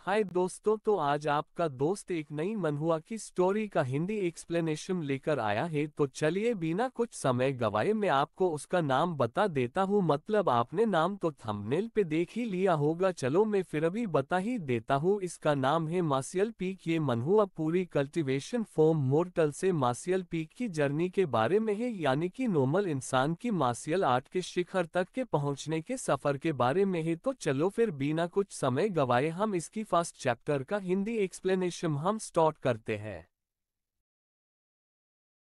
हाय दोस्तों, तो आज आपका दोस्त एक नई मनहुआ की स्टोरी का हिंदी एक्सप्लेनेशन लेकर आया है। तो चलिए बिना कुछ समय गवाए मैं आपको उसका नाम बता देता हूँ। मतलब आपने नाम तो थंबनेल पे देख ही लिया होगा, चलो मैं फिर अभी बता ही देता हूँ। इसका नाम है मार्शियल पीक। ये मनहुआ पूरी कल्टीवेशन फॉर्म मोर्टल से मार्शियल पीक की जर्नी के बारे में है, यानी कि नॉर्मल इंसान की मार्शियल आर्ट के शिखर तक के पहुंचने के सफर के बारे में है। तो चलो फिर बिना कुछ समय गवाए हम इसकी फर्स्ट चैप्टर का हिंदी एक्सप्लेनेशन हम स्टार्ट करते हैं।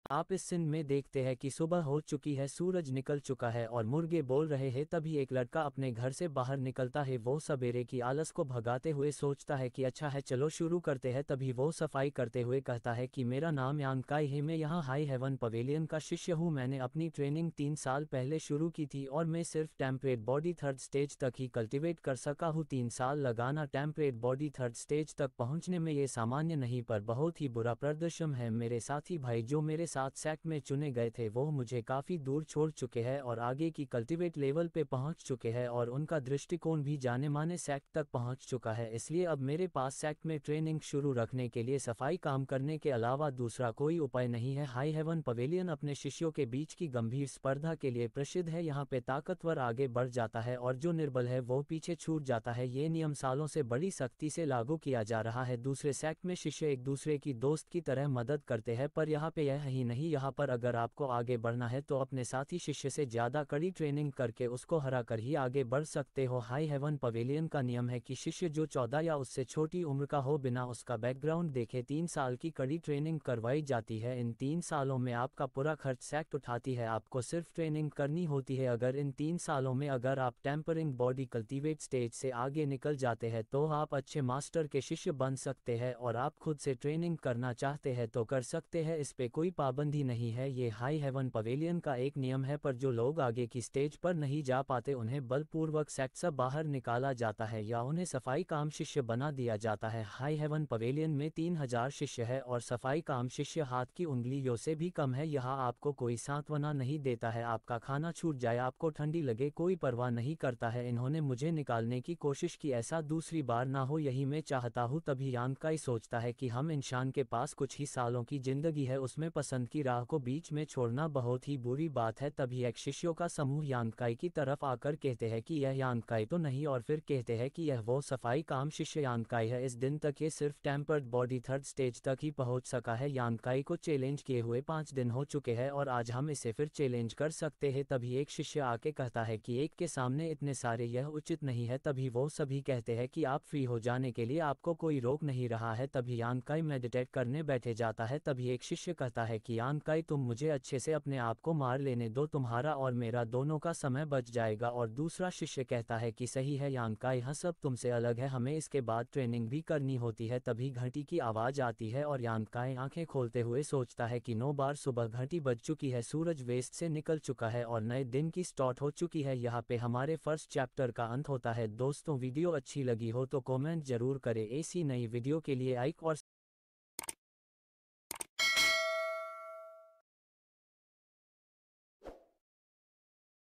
आप इस सीन में देखते हैं कि सुबह हो चुकी है, सूरज निकल चुका है और मुर्गे बोल रहे हैं। तभी एक लड़का अपने घर से बाहर निकलता है। वो सवेरे की आलस को भगाते हुए सोचता है कि अच्छा है चलो शुरू करते हैं। तभी वो सफाई करते हुए कहता है कि मेरा नाम यांग काई है, मैं यहाँ हाई हेवन पवेलियन का शिष्य हूँ। मैंने अपनी ट्रेनिंग 3 साल पहले शुरू की थी और मैं सिर्फ टेम्परेट बॉडी थर्ड स्टेज तक ही कल्टिवेट कर सका हूँ। 3 साल लगाना टेम्परेट बॉडी थर्ड स्टेज तक पहुँचने में ये सामान्य नहीं पर बहुत ही बुरा प्रदर्शन है। मेरे साथी भाई जो मेरे साथ सेक्ट में चुने गए थे वो मुझे काफ़ी दूर छोड़ चुके हैं और आगे की कल्टीवेट लेवल पे पहुंच चुके हैं और उनका दृष्टिकोण भी जाने माने सेक्ट तक पहुंच चुका है। इसलिए अब मेरे पास सेक्ट में ट्रेनिंग शुरू रखने के लिए सफाई काम करने के अलावा दूसरा कोई उपाय नहीं है। हाई हेवन पवेलियन अपने शिष्यों के बीच की गंभीर स्पर्धा के लिए प्रसिद्ध है। यहाँ पे ताकतवर आगे बढ़ जाता है और जो निर्बल है वो पीछे छूट जाता है। ये नियम सालों से बड़ी सख्ती से लागू किया जा रहा है। दूसरे सेक्ट में शिष्य एक दूसरे की दोस्त की तरह मदद करते हैं, पर यहाँ पे यह ही नहीं, यहाँ पर अगर आपको आगे बढ़ना है तो अपने साथी शिष्य से ज़्यादा कड़ी ट्रेनिंग करके उसको हरा कर ही आगे बढ़ सकते हो। हाई हेवन पवेलियन का नियम है कि शिष्य जो 14 या उससे छोटी उम्र का हो बिना उसका बैकग्राउंड देखे 3 साल की कड़ी ट्रेनिंग करवाई जाती है। इन 3 सालों में आपका पूरा खर्च सेक्ट उठाती है, आपको सिर्फ ट्रेनिंग करनी होती है। अगर इन 3 सालों में अगर आप टेम्परिंग बॉडी कल्टीवेट स्टेज से आगे निकल जाते हैं तो आप अच्छे मास्टर के शिष्य बन सकते हैं और आप खुद से ट्रेनिंग करना चाहते हैं तो कर सकते हैं, इस पे कोई पाबंदी नहीं है। ये हाई हेवन पवेलियन का एक नियम है, पर जो लोग आगे की स्टेज पर नहीं जा पाते उन्हें बलपूर्वक सेक्ट से बाहर निकाला जाता है या उन्हें सफाई काम शिष्य बना दिया जाता है। हाई हेवन पवेलियन में 3000 शिष्य है और सफाई काम शिष्य हाथ की उंगलियों से भी कम है। यहाँ आपको कोई सांत्वना नहीं देता है, आपका खाना छूट जाए, आपको ठंडी लगे, कोई परवाह नहीं करता है। इन्होंने मुझे निकालने की कोशिश की, ऐसा दूसरी बार ना हो यही मैं चाहता हूँ। तभी यांग काई सोचता है कि हम इंसान के पास कुछ ही सालों की जिंदगी है, उसमें पसंद की राह को बीच में छोड़ना बहुत ही बुरी बात है। तभी एक शिष्यों का समूह यांग काई की तरफ आकर कहते हैं कि यह यांग काई तो नहीं और फिर कहते हैं कि यह वो सफाई काम शिष्य यांग काई है। इस दिन तक ये सिर्फ टेम्पर्ड बॉडी थर्ड स्टेज तक ही पहुंच सका है। यांग काई को चैलेंज किए हुए 5 दिन हो चुके हैं और आज हम इसे फिर चैलेंज कर सकते हैं। तभी एक शिष्य आके कहता है कि एक के सामने इतने सारे यह उचित नहीं है। तभी वो सभी कहते हैं कि आप फ्री हो जाने के लिए आपको कोई रोक नहीं रहा है। तभी यांग काई मेडिटेट करने बैठे जाता है। तभी एक शिष्य कहता है कि यांग काई तुम मुझे अच्छे से अपने आप को मार लेने दो, तुम्हारा और मेरा दोनों का समय बच जाएगा। और दूसरा शिष्य कहता है कि सही है यांग काई, हाँ सब तुमसे अलग है, हमें इसके बाद ट्रेनिंग भी करनी होती है। तभी घंटी की आवाज़ आती है और यांग काई आंखें खोलते हुए सोचता है कि 9 बार सुबह घंटी बज चुकी है, सूरज वेस्ट से निकल चुका है और नए दिन की स्टार्ट हो चुकी है। यहाँ पे हमारे फर्स्ट चैप्टर का अंत होता है। दोस्तों वीडियो अच्छी लगी हो तो कमेंट जरूर करें, ऐसी नई वीडियो के लिए लाइक और